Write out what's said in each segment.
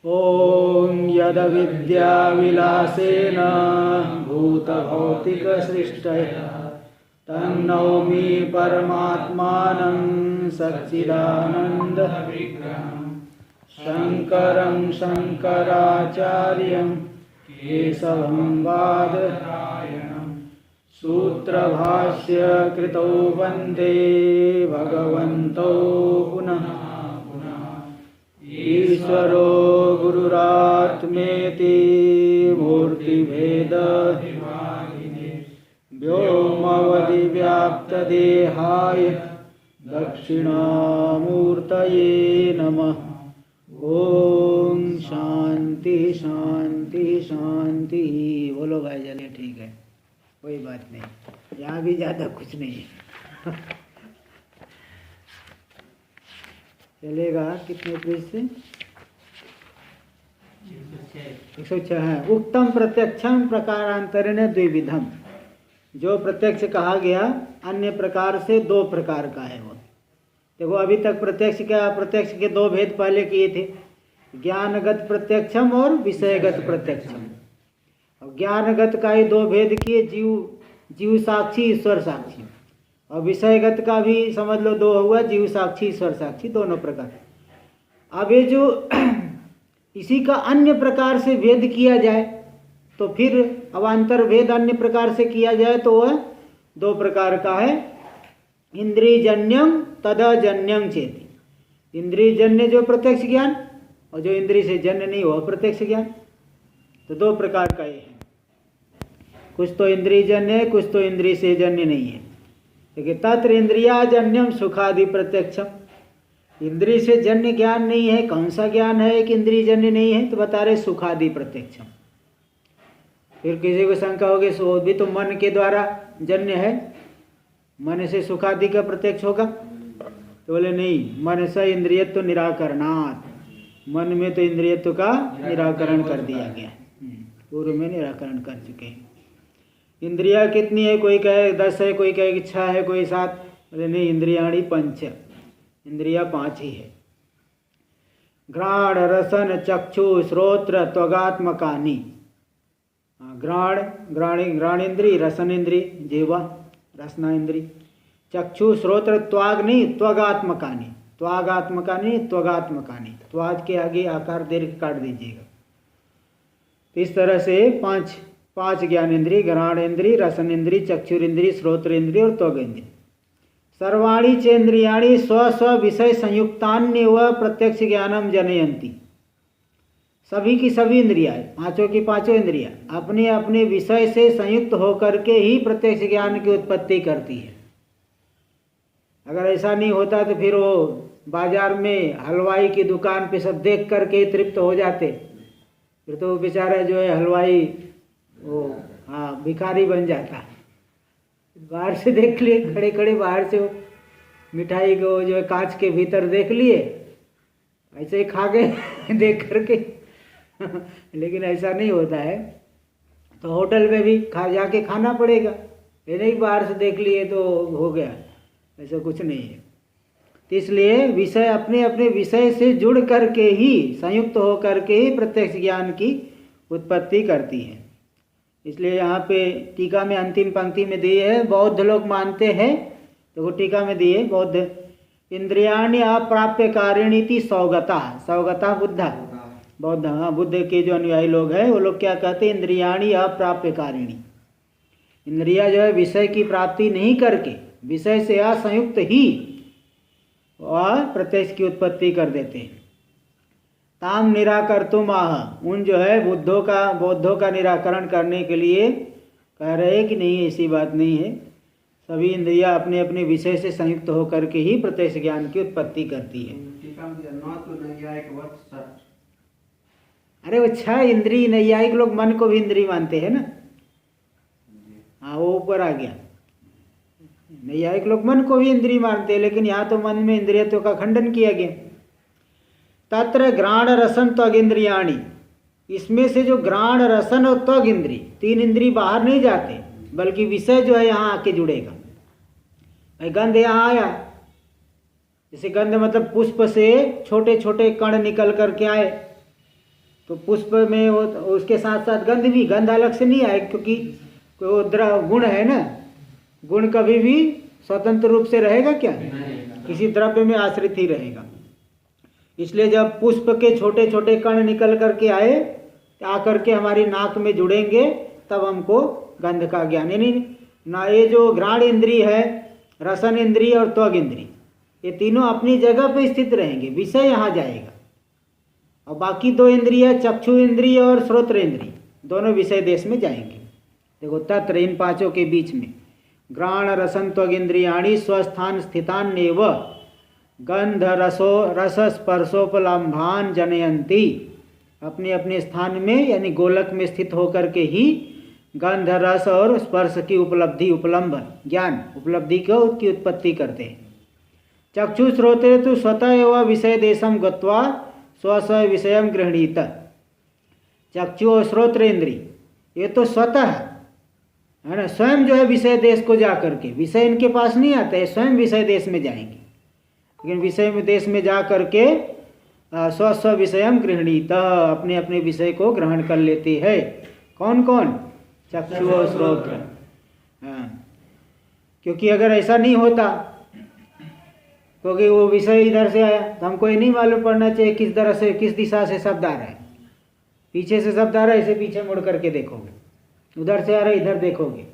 ॐ यदविद्याविलासेन भूतभौतिकसृष्टया तन्नौमि परमात्मानं सच्चिदानन्दविग्रहं शङ्करं शङ्कराचार्यं केशवं बादरायणं सूत्रभाष्य कृतौ वन्दे भगवन्तौ पुनः ईश्वरो गुरुरात्मेति मूर्तिभेदविभागिने व्योमवद्व्याप्तदेहाय दक्षिणामूर्तये नमः। ओम शांति शांति शांति। बोलो भाई, चलिए ठीक है, कोई बात नहीं, यहाँ भी ज़्यादा कुछ नहीं है। चलेगा। कितने पेज से? 106 है। उत्तम प्रत्यक्षम प्रकारांतरेण द्विविधम। जो प्रत्यक्ष कहा गया अन्य प्रकार से दो प्रकार का है वो। देखो, अभी तक प्रत्यक्ष के दो भेद पहले किए थे, ज्ञानगत प्रत्यक्षम और विषयगत प्रत्यक्षम। और ज्ञानगत का ही दो भेद किए, जीव साक्षी ईश्वर साक्षी। और विषयगत का भी समझ लो दो हुआ, जीव साक्षी ईश्वर साक्षी, दोनों प्रकार। अब ये जो इसी का अन्य प्रकार से भेद किया जाए तो फिर अवान्तर भेद अन्य प्रकार से किया जाए तो वह दो प्रकार का है। इंद्रियजन्यम तदजन्यम चेति। इंद्रियजन्य जो प्रत्यक्ष ज्ञान और जो इंद्रिय से जन्य नहीं हो प्रत्यक्ष ज्ञान, तो दो प्रकार का ये है। कुछ तो इंद्रियजन्य है, कुछ तो इंद्रिय से जन्य नहीं है। देखिए, तत्र इंद्रियाजन्यम सुखादि प्रत्यक्षम। इंद्रिय से जन्य ज्ञान नहीं है। कौन सा ज्ञान है कि इंद्रिय जन्य नहीं है? तो बता रहे सुखादि प्रत्यक्षम। फिर किसी को शंका होगी, सो भी तो मन के द्वारा जन्य है, मन से सुखादि का प्रत्यक्ष होगा? तो बोले नहीं, मन से इंद्रियत्व निराकरणात्। मन में तो इंद्रियत्व का निराकरण कर दिया गया, पूर्व में निराकरण कर चुके हैं। इंद्रिया कितनी है? कोई कहे 10 है, कोई कहे 6 है, कोई 7। बोले नहीं, इंद्रियाणी 5, इंद्रिया 5 ही है। घ्राण रसन चक्षु श्रोत्र त्वगात्मकानि। घ्राणेन्द्रिय, रसनेन्द्रिय जिह्वा रसनाइंद्रिय, चक्षु श्रोत्र त्वाग नहीं, त्वगात्मकानि। त्वागात्मकानि त्वगात्मकानि, त्वाग के आगे आकार दीर्घ काट दीजिएगा। तो इस तरह से पांच ज्ञानेन्द्रिय, घ्राणेन्द्रिय, रसनेन्द्रिय, चक्षुरेन्द्रिय, श्रोत्रेन्द्रिय और त्वगेन्द्रिय। सर्वाणी चेन्द्रियाणि स्व विषय संयुक्तान्येव प्रत्यक्ष ज्ञानम जनयन्ति। सभी की सभी इंद्रियाँ, पांचों की पांचों इंद्रियाँ अपने अपने विषय से संयुक्त होकर के ही प्रत्यक्ष ज्ञान की उत्पत्ति करती है। अगर ऐसा नहीं होता तो फिर वो बाजार में हलवाई की दुकान पे सब देख करके तृप्त हो जाते, फिर तो वो बेचारा जो है हलवाई वो भिखारी बन जाता। बाहर से देख लिए, खड़े खड़े बाहर से वो मिठाई को जो है कांच के भीतर देख लिए, ऐसे ही खा गए देख करके। लेकिन ऐसा नहीं होता है, तो होटल में भी जाके खाना पड़ेगा। ये नहीं बाहर से देख लिए तो हो गया, ऐसा कुछ नहीं है। तो इसलिए विषय अपने अपने विषय से जुड़ करके ही, संयुक्त हो करके ही प्रत्यक्ष ज्ञान की उत्पत्ति करती है। इसलिए यहाँ पे टीका में अंतिम पंक्ति में दिए है, बौद्ध लोग मानते हैं, तो वो टीका में दिए, बौद्ध इंद्रियाणि अप्राप्य कारिणीति सौगता बुद्धा। बौद्ध, बुद्ध के जो अनुयायी लोग हैं वो लोग क्या कहते हैं? इंद्रियाणि अप्राप्य कारिणी। इंद्रिया जो है विषय की प्राप्ति नहीं करके, विषय से असंयुक्त ही वह प्रत्यक्ष की उत्पत्ति कर देते हैं। ताम निराकर्तुम आह। उन जो है बौद्धों का निराकरण करने के लिए कह रहे हैं कि नहीं, ऐसी बात नहीं है। सभी इंद्रियां अपने अपने विषय से संयुक्त होकर के ही प्रत्यक्ष ज्ञान की उत्पत्ति करती है। अरे वो 6 इंद्रिय, नैयायिक लोग मन को भी इंद्रिय मानते हैं ना। हाँ, वो ऊपर आ गया। नैयायिक लोग मन को भी इंद्रिय मानते हैं, लेकिन यहाँ तो मन में इंद्रियत्व का खंडन किया गया। तत्र घ्राण रसन त्वग इंद्रियाणी। इसमें से जो घ्राण रसन और त्वग इंद्रिय, 3 इंद्रिय बाहर नहीं जाते, बल्कि विषय जो है यहाँ आके जुड़ेगा। भाई गंध यहाँ आया, जैसे गंध मतलब पुष्प से छोटे छोटे कण निकल करके आए, तो पुष्प में वो उसके साथ साथ गंध भी, गंध अलग से नहीं आए, क्योंकि वो गुण है ना, गुण कभी भी स्वतंत्र रूप से रहेगा क्या, किसी द्रव्य में आश्रित ही रहेगा। इसलिए जब पुष्प के छोटे छोटे कण निकल करके आए, आकर के हमारी नाक में जुड़ेंगे, तब हमको गंध का ज्ञान, यानी ना ये जो घ्राण इंद्री है, रसन इंद्री और त्वग इंद्री, ये तीनों अपनी जगह पे स्थित रहेंगे, विषय यहाँ जाएगा। और बाकी दो इंद्रिय, चक्षु इंद्रिय और श्रोत्र इंद्रिय, दोनों विषय देश में जाएंगे। देखो तत्र, इन पांचों के बीच में घ्राण रसन त्वग इंद्रियाणि स्वस्थान स्थितान्नेव गंध रसो रस स्पर्शोपलम्भान जनयंती, अपने अपने स्थान में यानी गोलक में स्थित होकर के ही गंध रस और स्पर्श की उपलब्धि, उपलम्बन ज्ञान उपलब्धि को की उत्पत्ति करते हैं। चक्षु श्रोते तो स्वतः एवं विषय देशम गत्वा स्व विषयम गृहणीत। चक्षु और श्रोत्र इंद्री ये तो स्वतः है ना, स्वयं जो है विषय देश को जा करके, विषय इनके पास नहीं आता है, स्वयं विषय देश में जाएंगे। लेकिन विषय में देश में जा करके स्व विषयम गृहणीत, अपने अपने विषय को ग्रहण कर लेते हैं। कौन कौन? चक्षु और श्रोत्र। हाँ, क्योंकि अगर ऐसा नहीं होता, क्योंकि वो विषय इधर से आया तो हमको ये नहीं मालूम पड़ना चाहिए किस तरह से, किस दिशा से शब्द आ रहा है। पीछे से शब्द आ रहा है, इसे पीछे मुड़ करके देखोगे, उधर से आ रहा है इधर देखोगे,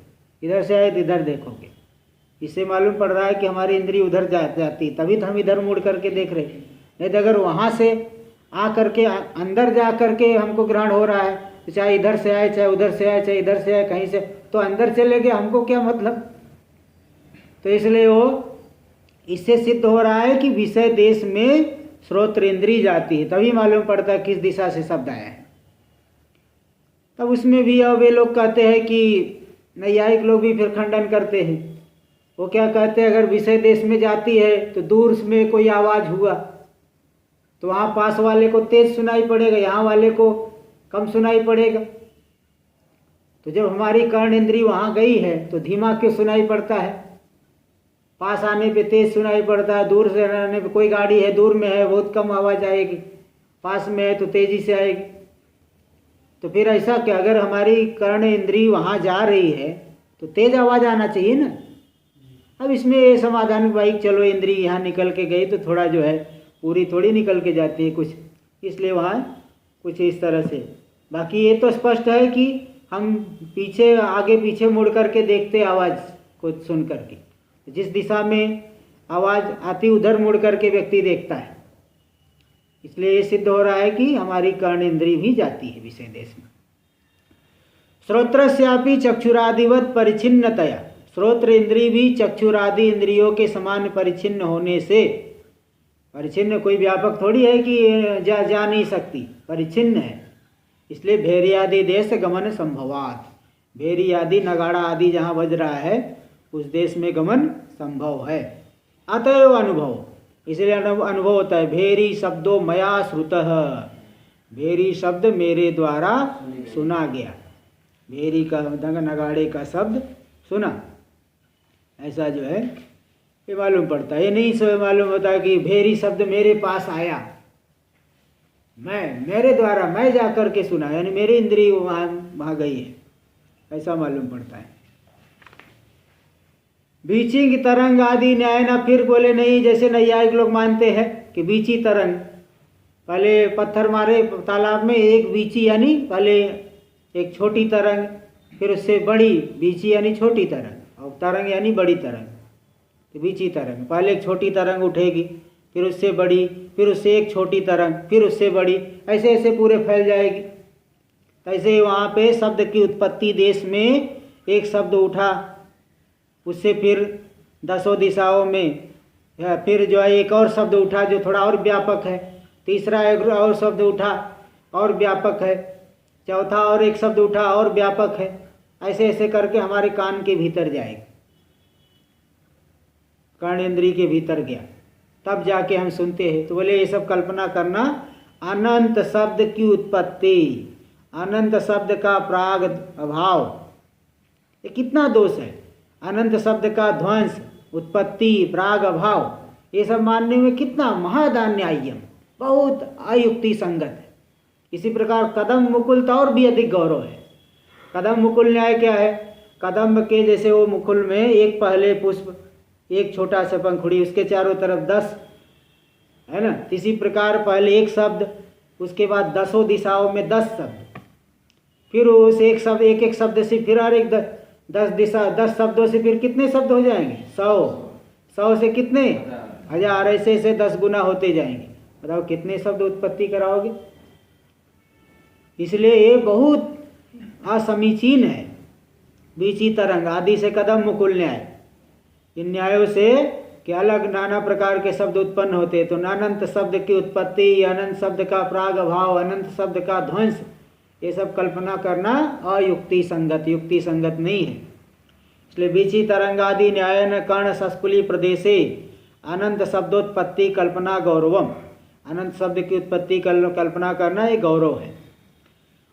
इधर से आए तो इधर देखोगे। इससे मालूम पड़ रहा है कि हमारी इंद्रिय उधर जाती, तभी तो हम इधर मुड़ करके देख रहे हैं। नहीं तो अगर वहाँ से आ करके अंदर जा करके हमको ग्रहण हो रहा है, तो चाहे इधर से आए, चाहे उधर से आए, चाहे इधर से आए, कहीं से तो अंदर चले गए, हमको क्या मतलब। तो इसलिए वो इससे सिद्ध हो रहा है कि विषय देश में श्रोत्र इंद्री जाती है, तभी मालूम पड़ता है किस दिशा से शब्द आया है। तब उसमें भी अब वे लोग कहते हैं कि नैयायिक लोग भी फिर खंडन करते हैं। वो क्या कहते हैं, अगर विषय देश में जाती है तो दूर में कोई आवाज़ हुआ तो वहाँ पास वाले को तेज सुनाई पड़ेगा, यहाँ वाले को कम सुनाई पड़ेगा। तो जब हमारी कर्ण इंद्री वहाँ गई है तो धीमा क्यों सुनाई पड़ता है, पास आने पे तेज सुनाई पड़ता है, दूर से आने पे, कोई गाड़ी है दूर में है बहुत कम आवाज़ आएगी, पास में है तो तेजी से आएगी। तो फिर ऐसा क्या, अगर हमारी कर्ण इंद्री वहाँ जा रही है तो तेज आवाज़ आना चाहिए ना। अब इसमें ये समाधान भाई चलो इंद्री यहाँ निकल के गई तो थोड़ा जो है पूरी थोड़ी निकल के जाती है कुछ, इसलिए वहाँ कुछ इस तरह से। बाकी ये तो स्पष्ट है कि हम पीछे आगे पीछे मुड़ करके देखते आवाज़ को सुन करके, जिस दिशा में आवाज़ आती उधर मुड़ करके व्यक्ति देखता है। इसलिए ये सिद्ध हो रहा है कि हमारी कर्ण इंद्री भी जाती है विषय देश में। श्रोत्रस्यापि चक्षुरादिवत परिच्छिन्नतया, श्रोत्र इंद्री भी चक्षुरादि इंद्रियों के समान परिच्छिन्न होने से, परिच्छिन्न कोई व्यापक थोड़ी है कि जा नहीं सकती, परिच्छिन्न है। इसलिए भेरी आदि देश गमन संभवात, भेरी आदि नगाड़ा आदि जहाँ बज रहा है उस देश में गमन संभव है। अतएव अनुभव, इसलिए अनुभव होता है। भेरी शब्दों मया श्रुतः, भेरी शब्द मेरे द्वारा सुना गया, भेरी का दंग नगाड़े का शब्द सुना, ऐसा जो है ये मालूम पड़ता है। ये नहीं सब मालूम होता कि भेरी शब्द मेरे पास आया, मेरे द्वारा मैं जा कर के सुना, यानी मेरी इंद्री वहाँ गई है, ऐसा मालूम पड़ता है। बीची की तरंग आदि न्याय ना, फिर बोले नहीं, जैसे नैयायिक लोग मानते हैं कि बीची तरंग, पहले पत्थर मारे तालाब में, एक बीची यानी पहले एक छोटी तरंग, फिर उससे बड़ी बीची यानी छोटी तरंग, और तरंग यानी बड़ी तरंग। तो बीची तरंग, पहले एक छोटी तरंग उठेगी, फिर उससे बड़ी, फिर उससे एक छोटी तरंग, फिर उससे बड़ी, ऐसे ऐसे पूरे फैल जाएगी। ऐसे वहाँ पे शब्द की उत्पत्ति देश में एक शब्द उठा, उससे फिर दसों दिशाओं में फिर जो है एक और शब्द उठा जो थोड़ा और व्यापक है, तीसरा एक और शब्द उठा और व्यापक है, चौथा और एक शब्द उठा और व्यापक है। ऐसे ऐसे करके हमारे कान के भीतर जाएगा, कर्णेंद्री के भीतर गया, तब जाके हम सुनते हैं। तो बोले ये सब कल्पना करना, अनंत शब्द की उत्पत्ति, अनंत शब्द का प्राग अभाव, ये कितना दोष है। अनंत शब्द का ध्वंस, उत्पत्ति, प्राग अभाव, ये सब मानने में कितना महादान्याय्यम, बहुत अयुक्ति संगत है। इसी प्रकार कदम मुकुल और भी अधिक गौरव है। कदम मुकुल न्याय क्या है? कदम्ब के जैसे वो मुकुल में एक पहले पुष्प, एक छोटा सा पंखुड़ी, उसके चारों तरफ 10 है ना। इसी प्रकार पहले एक शब्द, उसके बाद 10 दिशाओं में 10 शब्द, फिर उस एक शब्द, एक एक शब्द से फिर और एक 10 दिशा, 10 शब्दों से फिर कितने शब्द हो जाएंगे? 100 से कितने? 1000, ऐसे ऐसे 10 गुना होते जाएंगे। बताओ कितने शब्द उत्पत्ति कराओगे? इसलिए ये बहुत असमीचीन है। बीची तरंग आदि से कदम मुकुल न्याय, इन न्यायों से कि अलग नाना प्रकार के शब्द उत्पन्न होते हैं। तो अनंत शब्द की उत्पत्ति, अनंत शब्द का प्राग भाव, अनंत शब्द का ध्वंस, ये सब कल्पना करना अयुक्ति संगत, युक्ति संगत नहीं है। इसलिए बीची तरंगादि न्यायन कर्ण सस्कुली प्रदेशे अनंत शब्दोत्पत्ति कल्पना गौरवम, अनंत शब्द की उत्पत्ति कल्पना करना ये गौरव है।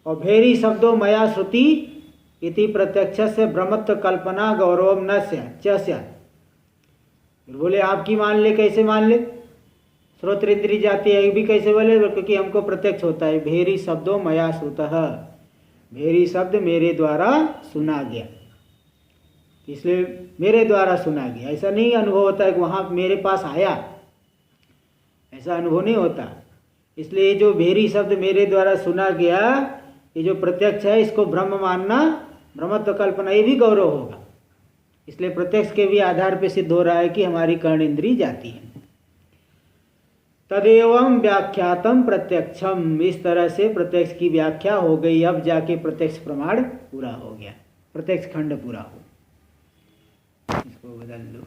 और भेरी शब्दों मया श्रुति इति प्रत्यक्ष से ब्रह्मत्व कल्पना गौरवम न स्यात्। बोले आपकी मान ले, कैसे मान ले? श्रोत्र इंद्री जाती है भी कैसे बोले? क्योंकि हमको प्रत्यक्ष होता है। भेरी शब्दों मया श्रुतः, भेरी शब्द मेरे द्वारा सुना गया, इसलिए मेरे द्वारा सुना गया। ऐसा नहीं अनुभव होता है कि वहाँ मेरे पास आया, ऐसा अनुभव नहीं होता। इसलिए जो भेरी शब्द मेरे द्वारा सुना गया, ये जो प्रत्यक्ष है, इसको ब्रह्म मानना, ब्रह्मत्व कल्पना, ये भी गौरव होगा। इसलिए प्रत्यक्ष के भी आधार पर सिद्ध हो रहा है कि हमारी कर्ण इंद्री जाती है। तदेवं व्याख्यातम प्रत्यक्षम, इस तरह से प्रत्यक्ष की व्याख्या हो गई। अब जाके प्रत्यक्ष प्रमाण पूरा हो गया, प्रत्यक्ष खंड पूरा हो। इसको बदल दो।